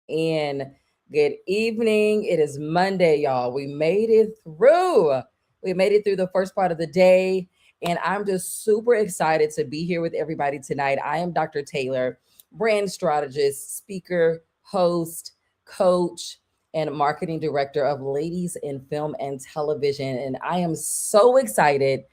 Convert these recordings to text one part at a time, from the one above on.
And good evening. It is Monday, y'all. We made it through. We made it through the first part of the day. And I'm just super excited to be here with everybody tonight. I am Dr. Taylor, brand strategist, speaker, host, coach, and marketing director of Ladies in Film and Television. And I am so excited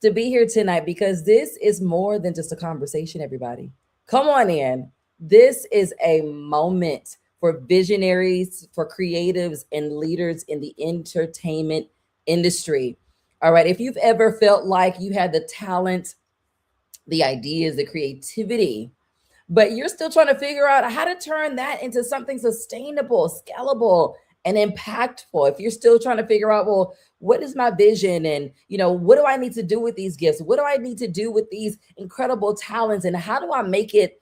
to be here tonight because this is more than just a conversation, everybody. Come on in. This is a moment for visionaries, for creatives, and leaders in the entertainment industry. All right. If you've ever felt like you had the talent, the ideas, the creativity, but you're still trying to figure out how to turn that into something sustainable, scalable, and impactful. If you're still trying to figure out, well, what is my vision? And, what do I need to do with these gifts? What do I need to do with these incredible talents? And how do I make it,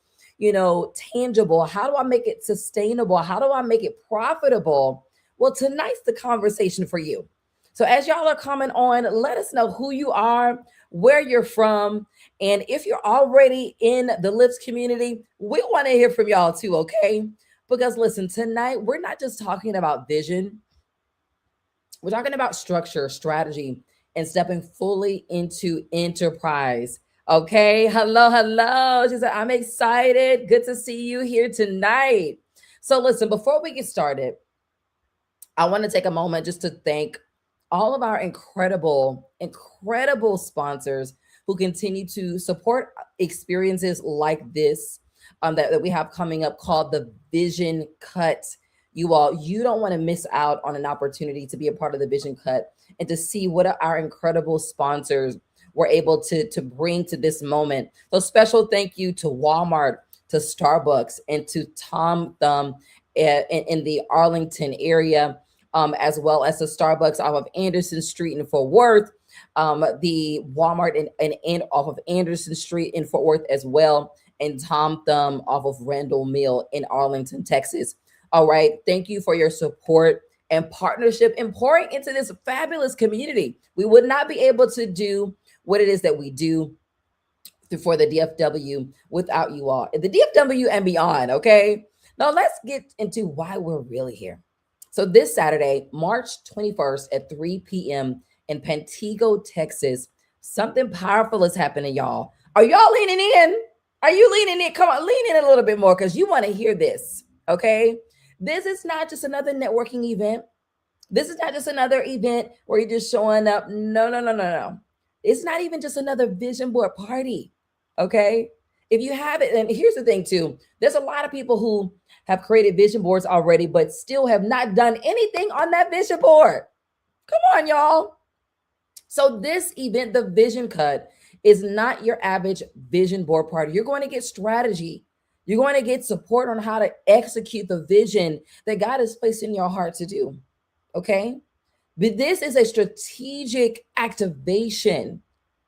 tangible? How do I make it sustainable? How do I make it profitable? Well, tonight's the conversation for you. So as y'all are coming on, let us know who you are, where you're from, and if you're already in the Lips community, we want to hear from y'all too, okay? Because listen, tonight we're not just talking about vision, we're talking about structure, strategy, and stepping fully into enterprise. Okay, hello. She said, I'm excited. Good to see you here tonight. So listen, before we get started, I want to take a moment just to thank all of our incredible sponsors who continue to support experiences like this that we have coming up, called the Vision Cut. You don't want to miss out on an opportunity to be a part of the Vision Cut and to see what our incredible sponsors were able to bring to this moment. So special thank you to Walmart, to Starbucks, and to Tom Thumb in the Arlington area, as well as the Starbucks off of Anderson Street in Fort Worth, the Walmart and off of Anderson Street in Fort Worth as well, and Tom Thumb off of Randall Mill in Arlington, Texas. All right. Thank you for your support and partnership and pouring into this fabulous community. We would not be able to do what it is that we do for the DFW without you all. The DFW and beyond, okay? Now let's get into why we're really here. So this Saturday, March 21st at 3 p.m. in Pantego, Texas, something powerful is happening, y'all. Are y'all leaning in? Are you leaning in? Come on, lean in a little bit more because you want to hear this, okay? This is not just another networking event. This is not just another event where you're just showing up. No. It's not even just another vision board party, okay? If you have it, and here's the thing too, there's a lot of people who have created vision boards already, but still have not done anything on that vision board. Come on, y'all. So this event, the Vision Cut, is not your average vision board party. You're going to get strategy. You're going to get support on how to execute the vision that God has placed in your heart to do, okay? But this is a strategic activation,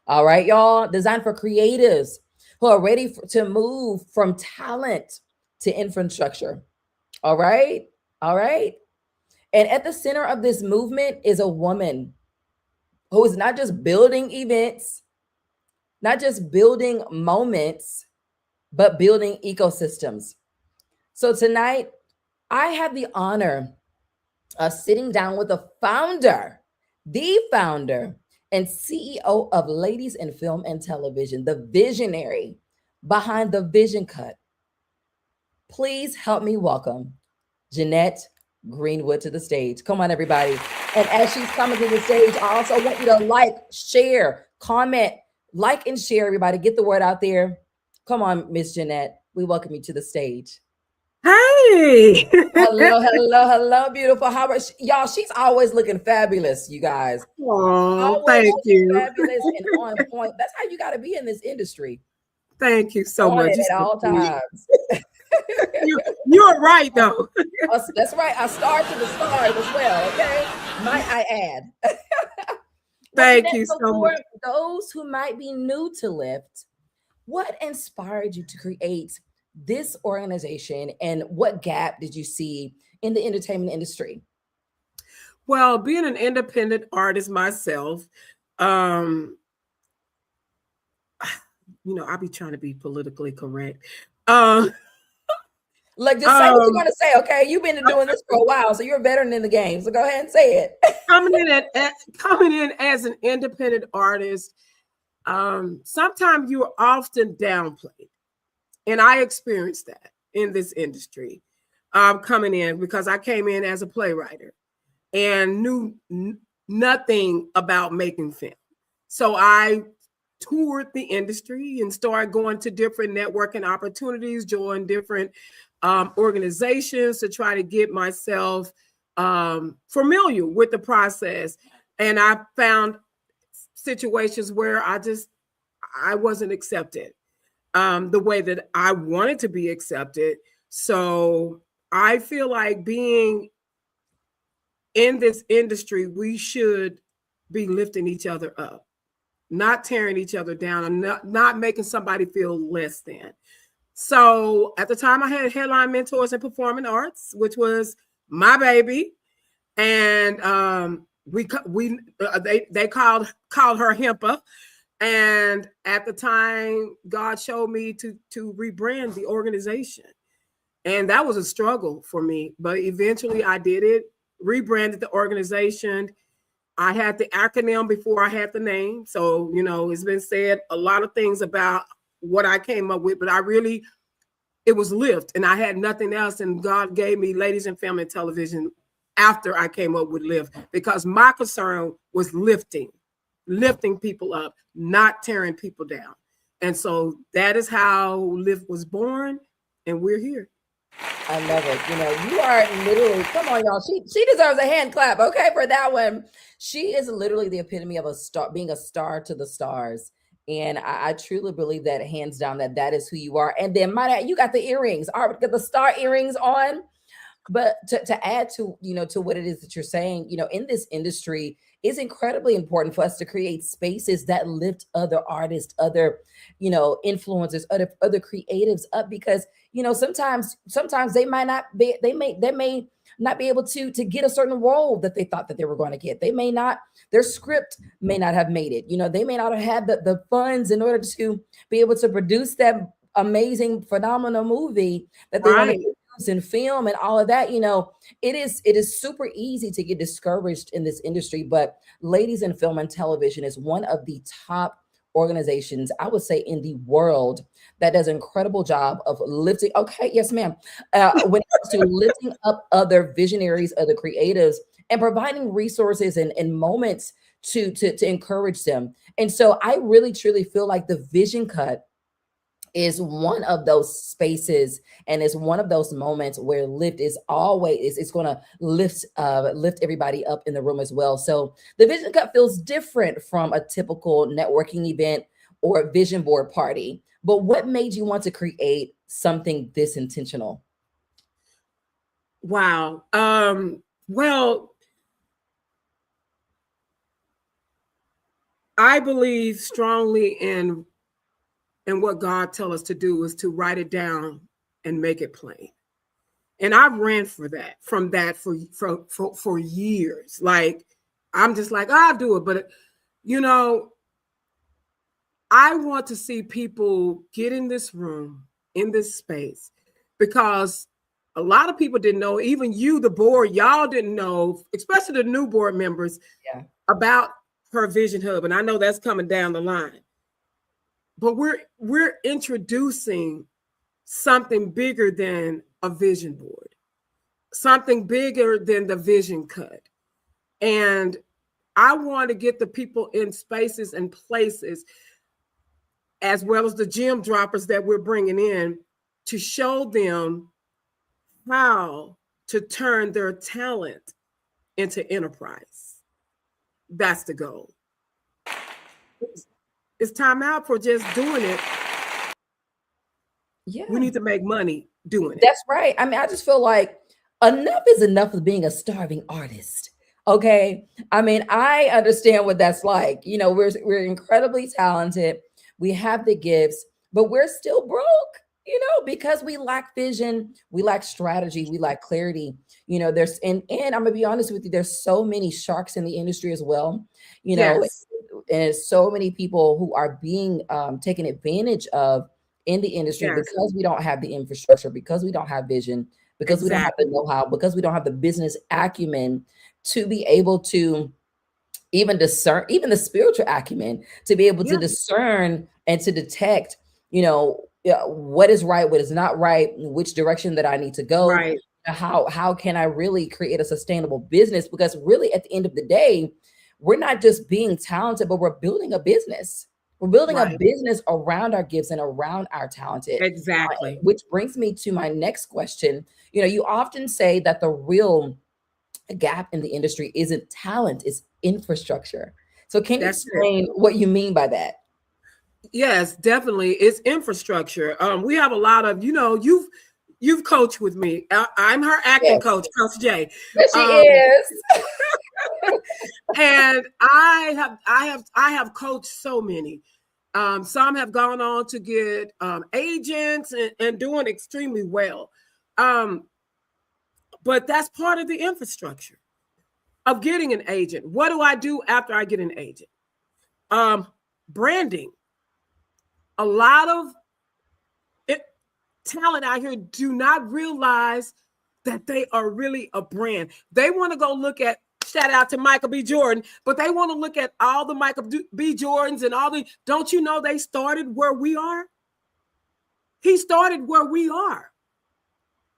all right, y'all, designed for creatives who are ready to move from talent to infrastructure, all right? And at the center of this movement is a woman who is not just building events, not just building moments, but building ecosystems. So tonight, I have the honor of sitting down with the founder and CEO of Ladies in Film and Television, the visionary behind the Vision Cut. Please help me welcome Jeanette Greenwood to the stage. Come on, everybody. And as she's coming to the stage, I also want you to like, share, comment, like and share, everybody. Get the word out there. Come on, Miss Jeanette. We welcome you to the stage. Hey. hello, beautiful. How about y'all? She's always looking fabulous, you guys. Oh, thank you. Fabulous and on point. That's how you got to be in this industry. Thank you so much. At all times. You're right, though. That's right. I start to the stars as well. Okay, might I add? Thank you so much. For those who might be new to Lyft, What inspired you to create this organization, and what gap did you see in the entertainment industry? Well, being an independent artist myself, um, I'll be trying to be politically correct. Um, Like, just say what you're um, gonna say, okay? You've been doing this for a while, so you're a veteran in the game. So go ahead and say it. coming in as an independent artist, sometimes you are often downplayed, and I experienced that in this industry. Coming in because I came in as a playwright and knew nothing about making film. So I toured the industry and started going to different networking opportunities, joined different organizations to try to get myself familiar with the process. And I found situations where I wasn't accepted the way that I wanted to be accepted. So I feel like being in this industry, we should be lifting each other up, not tearing each other down, and not making somebody feel less than. So at the time, I had Headline Mentors in Performing Arts, which was my baby, and they called her Hempa. And at the time, God showed me to rebrand the organization, and that was a struggle for me. But eventually, I did it. Rebranded the organization. I had the acronym before I had the name. So, it's been said a lot of things about what I came up with, but it was Lift, and I had nothing else. And God gave me Ladies and Family Television after I came up with Lift, because my concern was lifting people up, not tearing people down. And so that is how Lift was born, and we're here. I love it. You are literally, come on, y'all. She deserves a hand clap, okay, for that one. She is literally the epitome of a star, being a star to the stars. And I truly believe that, hands down, that is who you are. And then you got the earrings. All right, got the star earrings on. But to add to, to what it is that you're saying, in this industry, it's incredibly important for us to create spaces that lift other artists, other, influencers, other creatives up, because, sometimes they might not be, they may not be able to get a certain role that they thought that they were going to get. They may not, their script may not have made it. They may not have had the funds in order to be able to produce that amazing, phenomenal movie that they want to and film and all of that. It is super easy to get discouraged in this industry, but Ladies in Film and Television is one of the top organizations, I would say, in the world that does an incredible job of lifting. Okay, yes, ma'am. When it comes to lifting up other visionaries, other creatives, and providing resources and moments to encourage them. And so I really truly feel like the Vision Cut is one of those spaces, and it's one of those moments where Lift is always, it's going to lift everybody up in the room as well. So the Vision Cut feels different from a typical networking event or a vision board party. But what made you want to create something this intentional? Wow. Well, I believe strongly in what God tells us to do, is to write it down and make it plain. And I've ran from that for years. Like, I'm just like, I'll do it. But, I want to see people get in this room, in this space, because a lot of people didn't know, even you, the board, y'all didn't know, especially the new board members, about her Vision Hub. And I know that's coming down the line. But we're introducing something bigger than a vision board, something bigger than the Vision Cut. And I want to get the people in spaces and places, as well as the gem droppers that we're bringing in, to show them how to turn their talent into enterprise. That's the goal. It's time out for just doing it. Yeah, we need to make money doing it. That's right. I mean, I just feel like enough is enough of being a starving artist. Okay. I mean, I understand what that's like. We're incredibly talented. We have the gifts, but we're still broke, because we lack vision, we lack strategy, we lack clarity. And I'm gonna be honest with you, there's so many sharks in the industry as well, you know, Yes. and so many people who are being taken advantage of in the industry Yes. because we don't have the infrastructure, because we don't have vision, because we don't have the Exactly. know-how, because we don't have the business acumen to be able to even discern, even the spiritual acumen to be able to Yeah. discern and to detect, what is right, what is not right, which direction that I need to go. Right. How can I really create a sustainable business? Because really, at the end of the day, we're not just being talented, but we're building a business. We're building a Right. business around our gifts and around our talented. Exactly. Which brings me to my next question. You often say that the real gap in the industry isn't talent, it's infrastructure. So can you That's it. explain what you mean by that? Yes, definitely. It's infrastructure. We have a lot of, you've coached with me. I'm her acting Yes, coach, Coach Jay. yes, she Um, is. and I have coached so many. Some have gone on to get agents and doing extremely well. But that's part of the infrastructure of getting an agent. What do I do after I get an agent? Branding. A lot of talent out here do not realize that they are really a brand. They want to go look at, shout out to Michael B. Jordan, but they want to look at all the Michael B. Jordans and all the, don't you know they started where we are? He started where we are.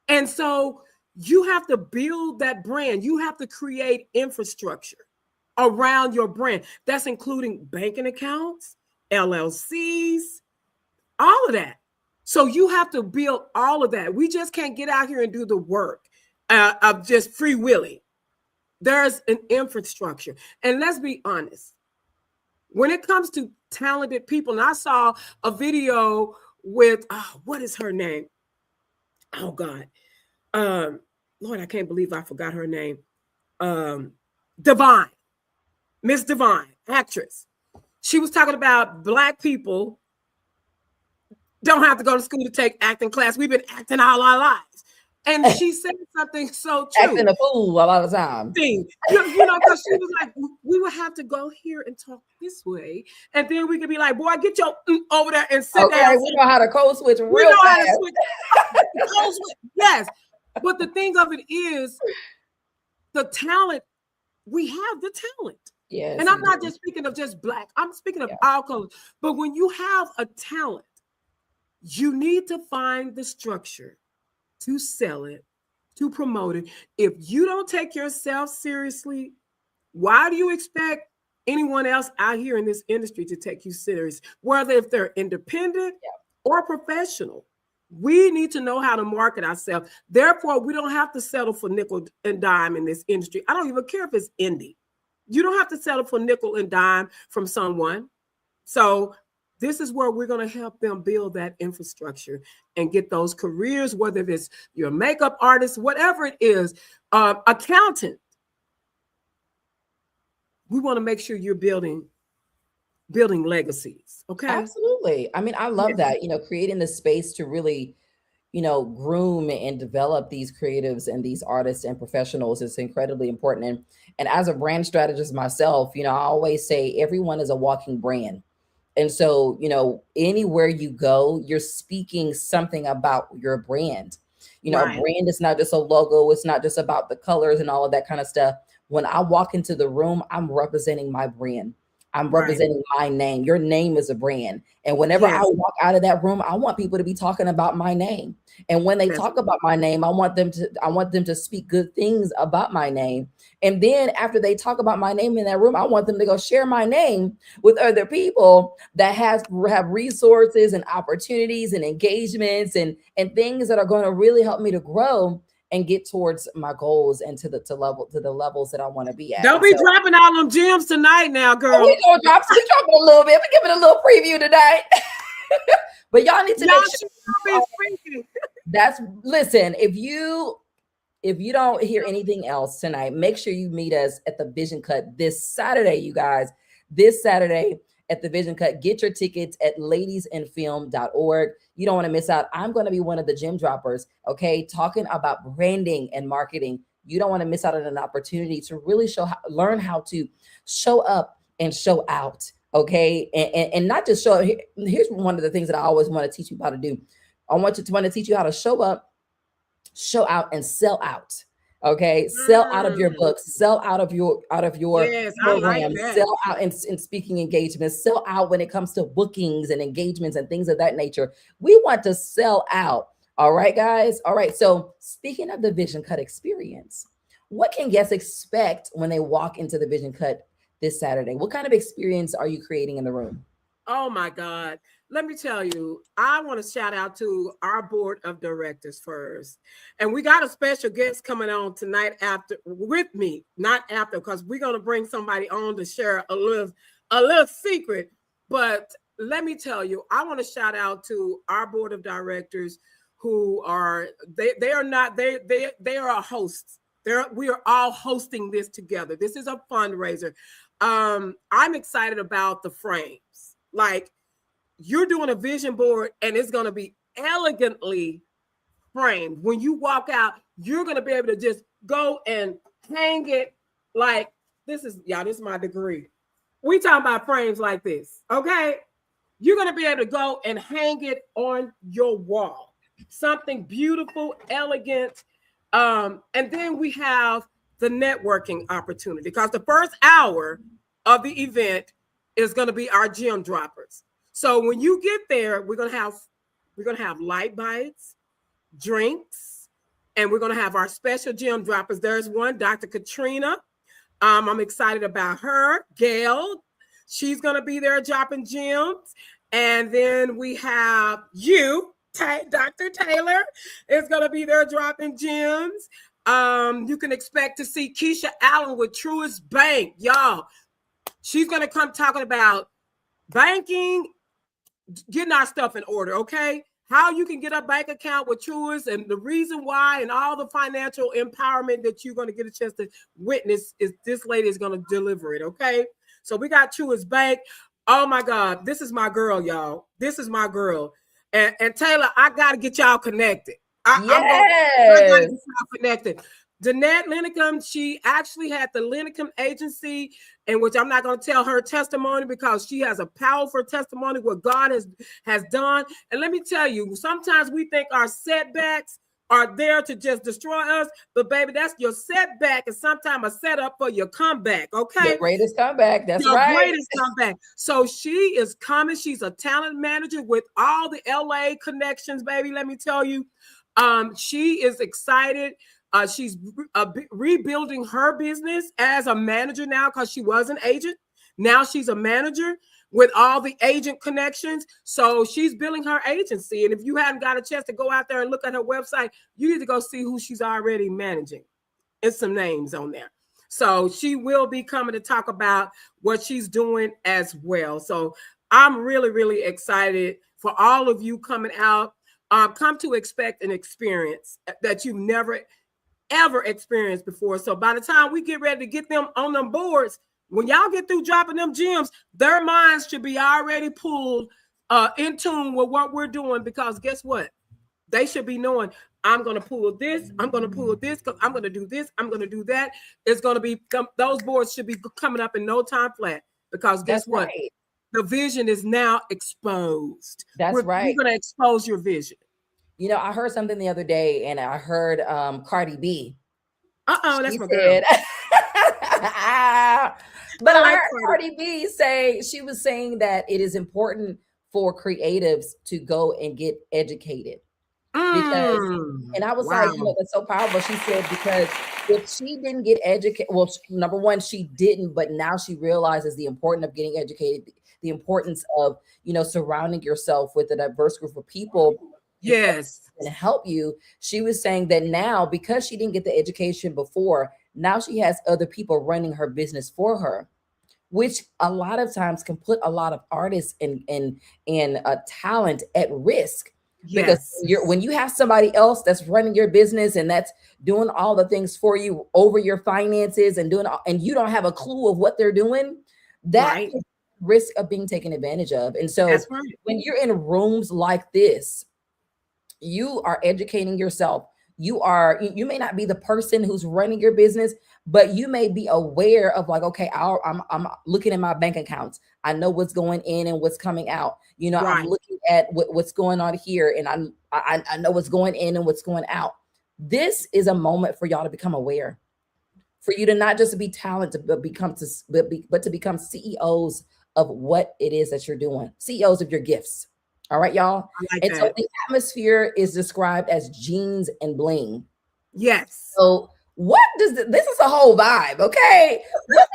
And so you have to build that brand. You have to create infrastructure around your brand. That's including banking accounts, LLCs, all of that. So you have to build all of that. We just can't get out here and do the work of just free willing. There's an infrastructure. And let's be honest, when it comes to talented people, and I saw a video with, what is her name? Oh God. Lord, I can't believe I forgot her name. Divine, Miss Divine, actress. She was talking about Black people don't have to go to school to take acting class. We've been acting all our lives. And she said something so true. Acting a fool a lot of time. Because she was like, we would have to go here and talk this way. And then we could be like, boy, get your over there and sit down. We know how to code switch real fast. We know how to switch. Code switch. Yes. But the thing of it is, the talent, we have the talent. Yes. And I'm not just speaking of just Black. I'm speaking of all colors. But when you have a talent, you need to find the structure to sell it, to promote it. If you don't take yourself seriously, why do you expect anyone else out here in this industry to take you serious? Whether if they're independent or professional, we need to know how to market ourselves. Therefore, we don't have to settle for nickel and dime in this industry. I don't even care if it's indie. You don't have to settle for nickel and dime from someone. So this is where we're going to help them build that infrastructure and get those careers, whether it's your makeup artist, whatever it is, accountant. We want to make sure you're building legacies. Okay. Absolutely. I mean, I love that, creating the space to really, groom and develop these creatives and these artists and professionals is incredibly important. And as a brand strategist myself, I always say everyone is a walking brand. And so, anywhere you go, you're speaking something about your brand. A brand is not just a logo. It's not just about the colors and all of that kind of stuff. When I walk into the room, I'm representing my brand. I'm representing my name. Your name is a brand. And whenever I walk out of that room, I want people to be talking about my name. And when they talk about my name, I want them to speak good things about my name. And then after they talk about my name in that room, I want them to go share my name with other people that have resources and opportunities and engagements and things that are going to really help me to grow and get towards my goals and to the levels that I want to be at. Don't be dropping all them gems tonight now, girl. We gonna drop a little bit. We giving a little preview tonight. But y'all need to listen, if you don't hear anything else tonight, make sure you meet us at the Vision Cut this Saturday, you guys. This Saturday at the Vision Cut. Get your tickets at ladiesinfilm.org. You don't want to miss out. I'm going to be one of the gem droppers, okay, talking about branding and marketing. You don't want to miss out on an opportunity to really learn how to show up and show out, okay, and not just show up. Here's one of the things that I always want to teach you how to do. I want to teach you how to show up, show out, and sell out. Okay, sell out of your books, sell out of your Yes, I like program, that. sell out in speaking engagements, sell out when it comes to bookings and engagements and things of that nature. We want to sell out. All right, guys. All right. So speaking of the Vision Cut experience, what can guests expect when they walk into the Vision Cut this Saturday? What kind of experience are you creating in the room? Oh my God. Let me tell you, I want to shout out to our board of directors first. And we got a special guest coming on tonight after with me, not after, because we're going to bring somebody on to share a little secret. But let me tell you, I want to shout out to our board of directors who are they are a hosts. We are all hosting this together. This is a fundraiser. I'm excited about the frames. Like, you're doing a vision board and it's going to be elegantly framed. When you walk out, you're going to be able to just go and hang it like this is my degree. We talking about frames like this, okay? You're going to be able to go and hang it on your wall. Something beautiful, elegant. And then we have the networking opportunity, because the first hour of the event is going to be our gem droppers. So when you get there, we're gonna have light bites, drinks, and we're gonna have our special gem droppers. There's one, Dr. Katrina. I'm excited about her. Gail, she's gonna be there dropping gems. And then we have you, Dr. Taylor, is gonna be there dropping gems. You can expect to see Keisha Allen with Truist Bank, y'all. She's gonna come talking about banking, getting our stuff in order, okay? How you can get a bank account with Truist and the reason why, and all the financial empowerment that you're going to get a chance to witness is this lady is going to deliver it, okay? So we got Truist Bank. Oh my God, this is my girl, y'all. This is my girl. And Taylor, I got to get y'all connected. I got to get y'all connected. Jeanette Greenwood, she actually had the Greenwood agency, in which I'm not going to tell her testimony because she has a powerful testimony what God has done. And let me tell you, sometimes we think our setbacks are there to just destroy us, but baby, that's your setback and sometimes a setup for your comeback, okay? The greatest comeback, that's your right. Greatest comeback. So she is coming. She's a talent manager with all the LA connections, baby. Let me tell you, she is excited. She's rebuilding her business as a manager now, because she was an agent. Now she's a manager with all the agent connections. So she's building her agency. And if you haven't got a chance to go out there and look at her website, you need to go see who she's already managing. It's some names on there. So she will be coming to talk about what she's doing as well. So I'm really, really excited for all of you coming out. Come to expect an experience that you've never ever experienced before. So by the time we get ready to get them on them boards, when y'all get through dropping them gems, their minds should be already pulled in tune with what we're doing, because guess what? They should be knowing, I'm going to pull this, I'm going to pull this, I'm going to do this, I'm going to do that. It's going to be, those boards should be coming up in no time flat, because guess what? Right. The vision is now exposed. That's right. We're going to expose your vision. You know, I heard something the other day, and I heard Cardi B. That's my girl. But I heard Cardi B say, she was saying that it is important for creatives to go and get educated. Because, and I was like, you know, that's so powerful. She said, because if she didn't get educated, well, number one, she didn't, but now she realizes the importance of getting educated, the importance of, you know, surrounding yourself with a diverse group of people. Yes. And help you. She was saying that now, because she didn't get the education before, now she has other people running her business for her, which a lot of times can put a lot of artists and talent at risk. Yes. Because when you have somebody else that's running your business and that's doing all the things for you over your finances and doing, and you don't have a clue of what they're doing, that right. risk of being taken advantage of. And so That's right. when you're in rooms like this, you are educating yourself. You may not be the person who's running your business, but you may be aware of like, okay, I'm looking at my bank accounts. I know what's going in and what's coming out. I'm Right. looking at what's going on here, and I know what's going in and what's going out. This is a moment for y'all to become aware, for you to not just be talented, but to become CEOs of what it is that you're doing, CEOs of your gifts. All right, y'all. I like And so that. the atmosphere is described as jeans and bling. Yes. So what does this is a whole vibe, okay? What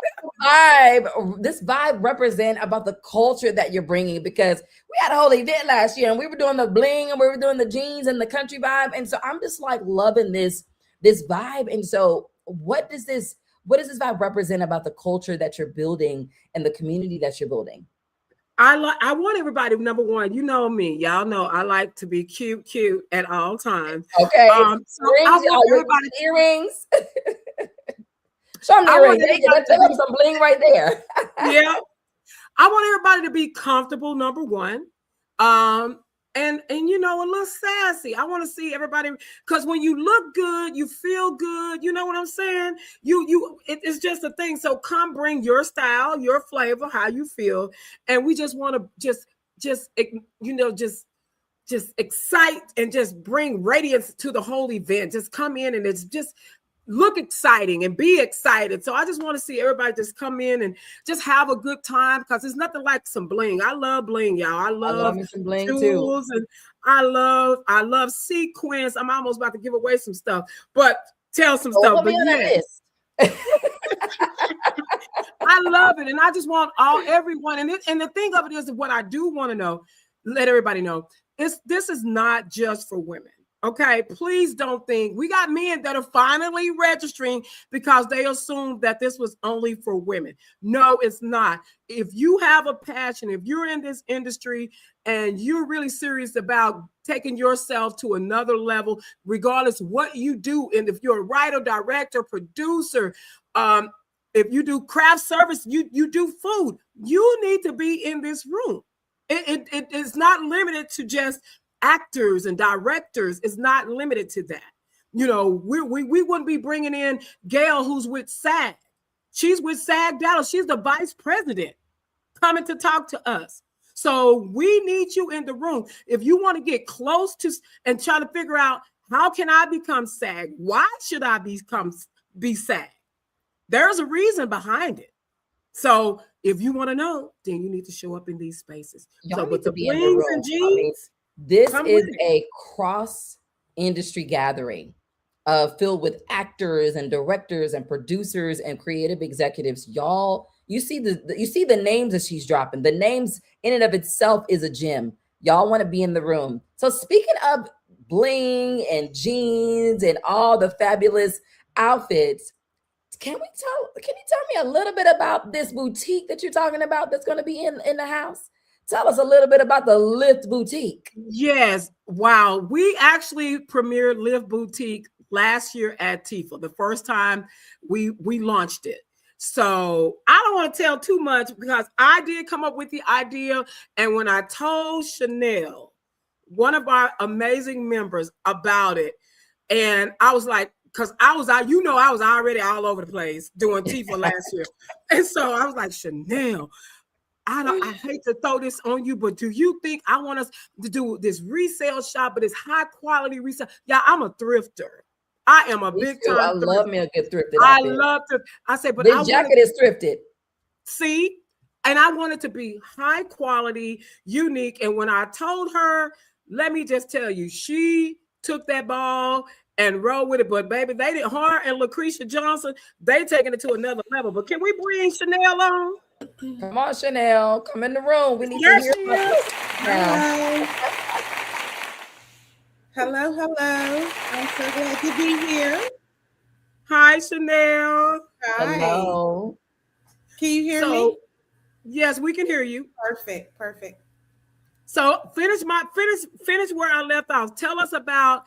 this vibe represent about the culture that you're bringing? Because we had a whole event last year and we were doing the bling and we were doing the jeans and the country vibe, and so I'm just like loving this vibe. And so what does this vibe represent about the culture that you're building and the community that you're building? I want everybody, number one, you know me. Y'all know I like to be cute at all times. Okay. So I Rings, want y'all, everybody earrings. Show them the I earrings. want There you go. everybody That's some bling right there. yeah. I want everybody to be comfortable, number one. And a little sassy. I want to see everybody, because when you look good, you feel good. You know what I'm saying? It's just a thing. So come bring your style, your flavor, how you feel, and we just want to just excite and just bring radiance to the whole event. Just come in and it's just look exciting and be excited. So I just want to see everybody just come in and just have a good time, because there's nothing like some bling. I love bling, y'all. I love me some bling jewels too. and I love sequins. I'm almost about to give away some stuff, but tell some stuff. Put me But on that list. I love it, and I just want everyone. And the thing of it is, what I do want to know, let everybody know, this is not just for women. Okay, please don't think we got men that are finally registering because they assumed that this was only for women. No, it's not. If you have a passion, if you're in this industry and you're really serious about taking yourself to another level, regardless what you do, and if you're a writer, director, producer, if you do craft service, you do food, you need to be in this room. It is not limited to just actors and directors. Is not limited to that. We wouldn't be bringing in Gail, who's with SAG. She's with SAG Dallas. She's the vice president coming to talk to us. So we need you in the room. If you want to get close to and try to figure out, how can I become SAG? Why should I be SAG? There's a reason behind it. So if you want to know, then you need to show up in these spaces. Y'all with the be in the blings room. and jeans, this is a cross industry gathering filled with actors and directors and producers and creative executives. Y'all, you see the names that she's dropping. The names in and of itself is a gem. Y'all want to be in the room. So speaking of bling and jeans and all the fabulous outfits, can you tell me a little bit about this boutique that you're talking about that's going to be in the house? Tell us a little bit about the Lift Boutique. Yes. Wow. We actually premiered Lift Boutique last year at TIFA, the first time we launched it. So I don't want to tell too much, because I did come up with the idea. And when I told Chanel, one of our amazing members, about it, and I was like, because I was already all over the place doing TIFA last year. And so I was like, Chanel, I hate to throw this on you, but do you think I want us to do this resale shop, but it's high quality resale? Yeah, I'm a thrifter. I am a big time. I love me a good thrifted outfit. I love to. I say, but this jacket is thrifted. See, and I want it to be high quality, unique. And when I told her, let me just tell you, she took that ball and roll with it. But baby, they did. Her and Lucretia Johnson, they taking it to another level. But can we bring Chanel on? Come on, Chanel. Come in the room. We need to hear from you. Hello. I'm so glad to be here. Hi, Chanel. Hi. Hello. Can you hear me? Yes, we can hear you. Perfect. So finish where I left off. Tell us about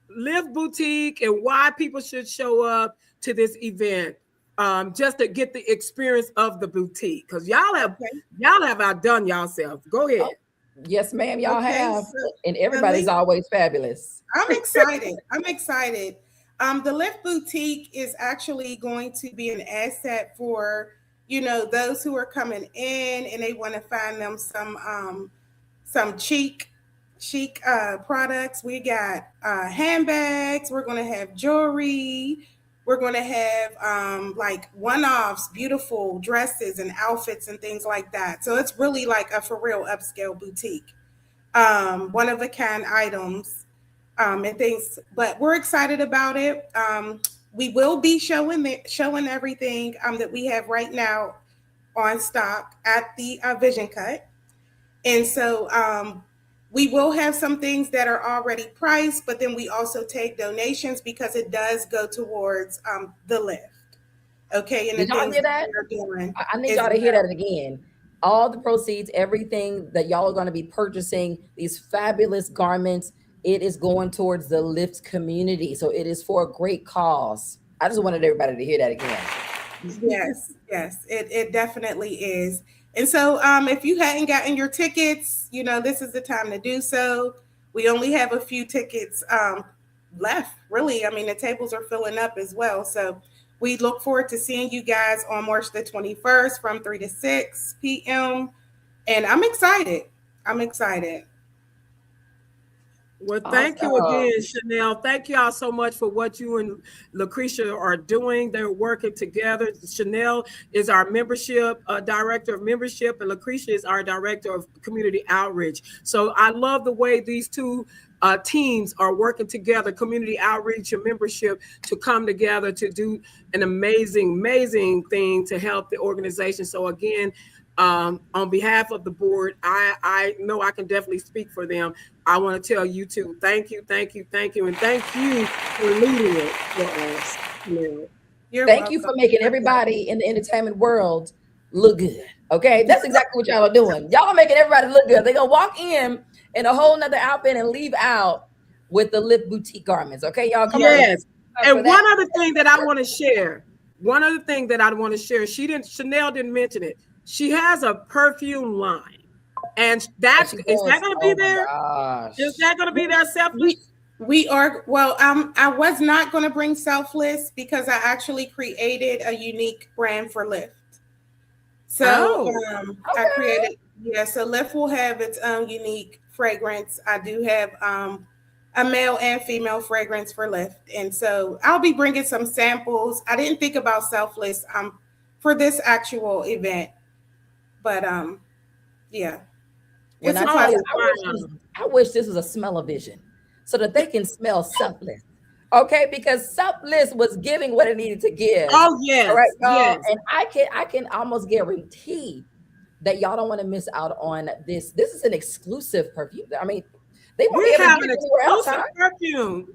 Lift Boutique and why people should show up to this event. just to get the experience of the boutique, because y'all have outdone yourself. Go ahead. Oh, yes, ma'am, y'all Okay, have. so And everybody's always fabulous. I'm excited. I'm excited. The Lift Boutique is actually going to be an asset for, those who are coming in and they want to find them some chic products. We got handbags. We're going to have jewelry. We're going to have like one-offs, beautiful dresses and outfits and things like that. So it's really like a for real upscale boutique. One of a kind items and things, but we're excited about it. We will be showing everything that we have right now on stock at the Vision Cut. And so we will have some things that are already priced, but then we also take donations because it does go towards the lift. Okay. And Did the y'all things hear that? we're doing. I need y'all to hear that again. All the proceeds, everything that y'all are going to be purchasing, these fabulous garments, it is going towards the Lyft community. So it is for a great cause. I just wanted everybody to hear that again. Yes, it definitely is. And so if you hadn't gotten your tickets, this is the time to do so. We only have a few tickets left, really. I mean, the tables are filling up as well. So we look forward to seeing you guys on March the 21st from 3 to 6 p.m. And I'm excited. Well, thank you again, Chanel. Thank y'all so much for what you and Lucretia are doing. They're working together. Chanel is our membership director of membership, and Lucretia is our director of community outreach. So I love the way these two teams are working together, community outreach and membership, to come together to do an amazing thing to help the organization. So again, on behalf of the board, I know I can definitely speak for them. I want to tell you too, thank you, and thank you for leading it for us. Thank you for making everybody in the entertainment world look good. Okay, that's exactly what y'all are doing. Y'all are making everybody look good. They're gonna walk in a whole nother outfit and leave out with the Lift Boutique garments. Okay, y'all, come on. Yes. And one other thing that I want to share. Chanel didn't mention it. She has a perfume line. And is that going to be there? Is that going to be there, Selfless? We are, well, I was not going to bring Selfless because I actually created a unique brand for Lyft. So I created, so Lyft will have its own unique fragrance. I do have a male and female fragrance for Lyft. And so I'll be bringing some samples. I didn't think about Selfless for this actual event, but yeah. When I wish this was a smell-o-vision so that they can smell Selfless. Okay, because Selfless was giving what it needed to give. Oh yes, all right, yes. And I can almost guarantee that y'all don't want to miss out on this. This is an exclusive perfume. I mean, they won't be able to get anywhere else. Perfume.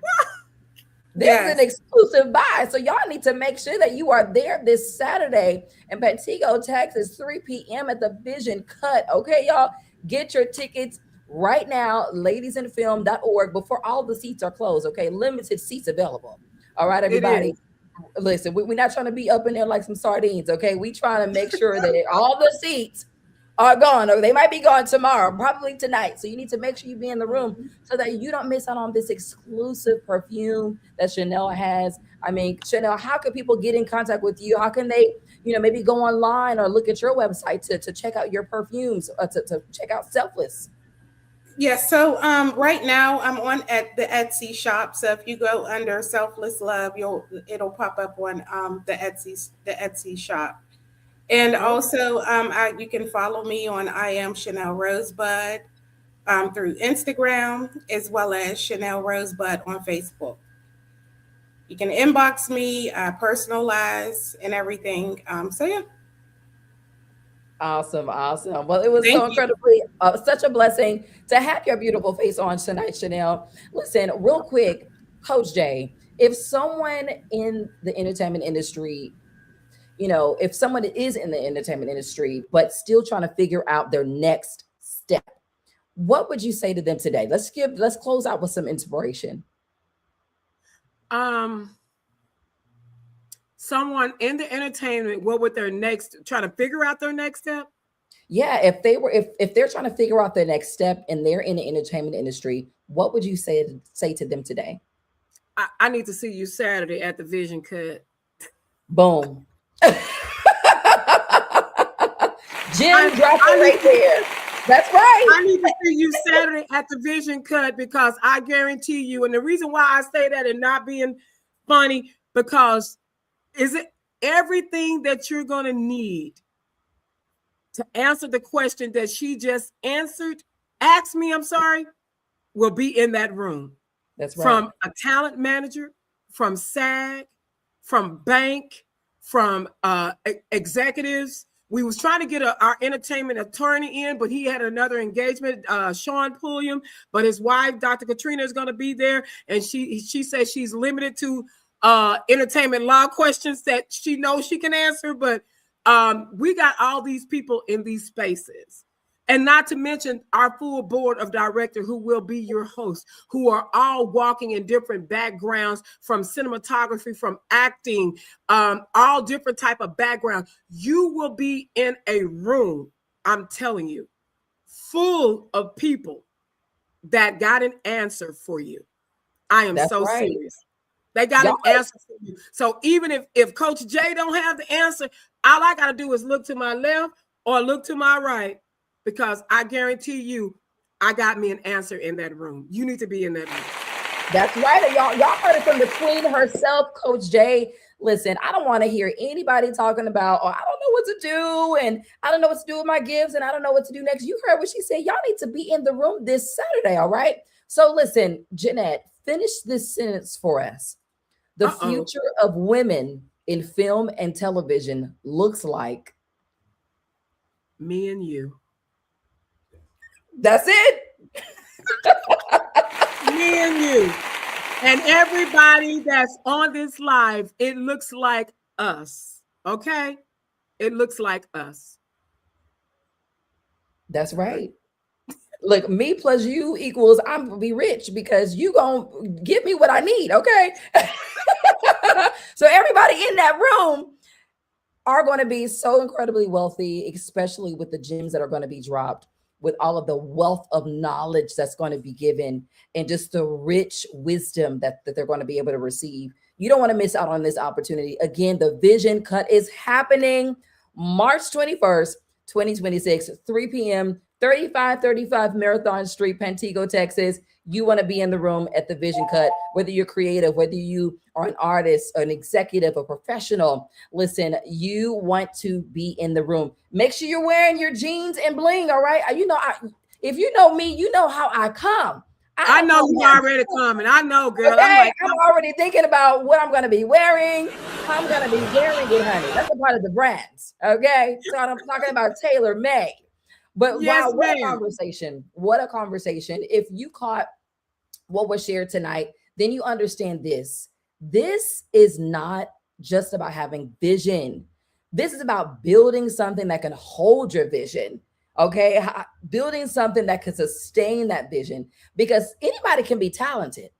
This is an exclusive buy. So y'all need to make sure that you are there this Saturday in Pantego, Texas, 3 p.m. at the Vision Cut. Okay, y'all, get your tickets right now, ladiesandfilm.org, before all the seats are closed. Okay, limited seats available. All right, everybody. Listen, we're not trying to be up in there like some sardines. Okay, we trying to make sure that all the seats are gone, or they might be gone tomorrow, probably tonight. So you need to make sure you be in the room so that you don't miss out on this exclusive perfume that Chanel has. I mean, Chanel, how can people get in contact with you? How can they, maybe go online or look at your website to check out your perfumes, to check out Selfless? Yes. So right now I'm on at the Etsy shop. So if you go under Selfless Love, it'll pop up on the Etsy shop. And also, you can follow me on I Am Chanel Rosebud through Instagram, as well as Chanel Rosebud on Facebook. You can inbox me, personalize, and everything. So yeah. Awesome. Well, it was so incredibly such a blessing to have your beautiful face on tonight, Chanel. Listen, real quick, Coach Jay, if someone in the entertainment industry, if someone is in the entertainment industry, but still trying to figure out their next step, what would you say to them today? Let's close out with some inspiration. someone in the entertainment, what would their next, try to figure out their next step? Yeah, if they're trying to figure out their next step and they're in the entertainment industry, what would you say to them today? I need to see you Saturday at the Vision Cut. Boom. Jim dropped it right there. That's right. I need to see you Saturday at the Vision Cut, because I guarantee you, and the reason why I say that and not being funny, because is it everything that you're going to need to answer the question that she just answered, ask me, I'm sorry, will be in that room. That's right. From a talent manager, from SAG, from bank, from executives. We was trying to get our entertainment attorney in, but he had another engagement, Sean Pulliam, but his wife, Dr. Katrina, is going to be there. And she says she's limited to entertainment law questions that she knows she can answer. But we got all these people in these spaces. And not to mention our full board of directors who will be your hosts, who are all walking in different backgrounds, from cinematography, from acting, all different type of backgrounds. You will be in a room, I'm telling you, full of people that got an answer for you. I am so serious. They got an answer for you. So even if Coach Jay don't have the answer, all I got to do is look to my left or look to my right, because I guarantee you, I got me an answer in that room. You need to be in that room. That's right. Y'all heard it from the queen herself, Coach Jay. Listen, I don't want to hear anybody talking about, oh, I don't know what to do, and I don't know what to do with my gifts, and I don't know what to do next. You heard what she said. Y'all need to be in the room this Saturday, all right? So listen, Jeanette, finish this sentence for us. The future of women in film and television looks like me and you. That's it. Me and you. And everybody that's on this live, it looks like us. Okay? It looks like us. That's right. Look, me plus you equals I'm gonna be rich, because you gonna give me what I need. Okay. So everybody in that room are going to be so incredibly wealthy, especially with the gems that are going to be dropped, with all of the wealth of knowledge that's going to be given, and just the rich wisdom that they're going to be able to receive. You don't want to miss out on this opportunity. Again, the Vision Cut is happening March 21st, 2026, 3 p.m., 3535 Marathon Street, Pantego, Texas. You want to be in the room at the Vision Cut, whether you're creative, whether you are an artist, an executive, a professional. Listen, you want to be in the room. Make sure you're wearing your jeans and bling, all right? You know, if you know me, you know how I come. I know you already coming. I know, girl. Okay? I'm already thinking about what I'm going to be wearing. I'm going to be wearing it, honey. That's a part of the brands, okay? So I'm talking about tailor-made. But yes, wow, what a conversation. What a conversation. If you caught what was shared tonight, then you understand this. This is not just about having vision. This is about building something that can hold your vision. Okay, building something that can sustain that vision, because anybody can be talented.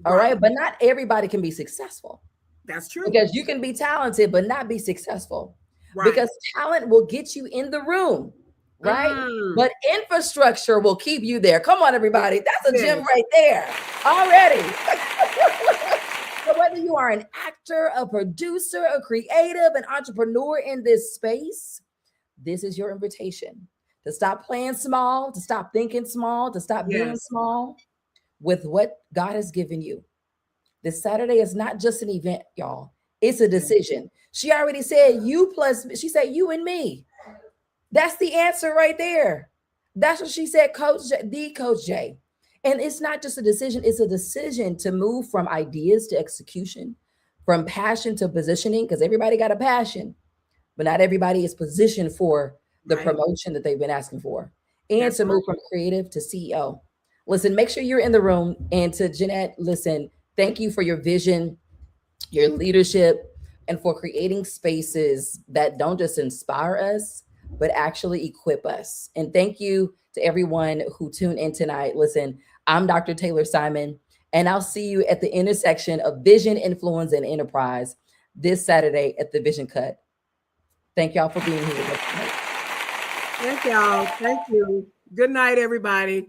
All right, but not everybody can be successful. That's true. Because you can be talented, but not be successful. Because talent will get you in the room. Right? But infrastructure will keep you there. Come on, everybody. That's a gem right there already. So whether you are an actor, a producer, a creative, an entrepreneur in this space, this is your invitation to stop playing small, to stop thinking small, to stop being small with what God has given you. This Saturday is not just an event, y'all. It's a decision. She already said you plus, she said you and me. That's the answer right there. That's what she said, Coach J. And it's not just a decision. It's a decision to move from ideas to execution, from passion to positioning, because everybody got a passion, but not everybody is positioned for the promotion that they've been asking for. And to move from creative to CEO. Listen, make sure you're in the room. And to Jeanette, listen, thank you for your vision, your leadership, and for creating spaces that don't just inspire us, but actually equip us. And thank you to everyone who tuned in tonight. Listen, I'm Dr. Taylor Simon, and I'll see you at the intersection of vision, influence, and enterprise. this Saturday at the Vision Cut. Thank y'all for being here with us tonight. Thank y'all. Thank you. Good night, everybody.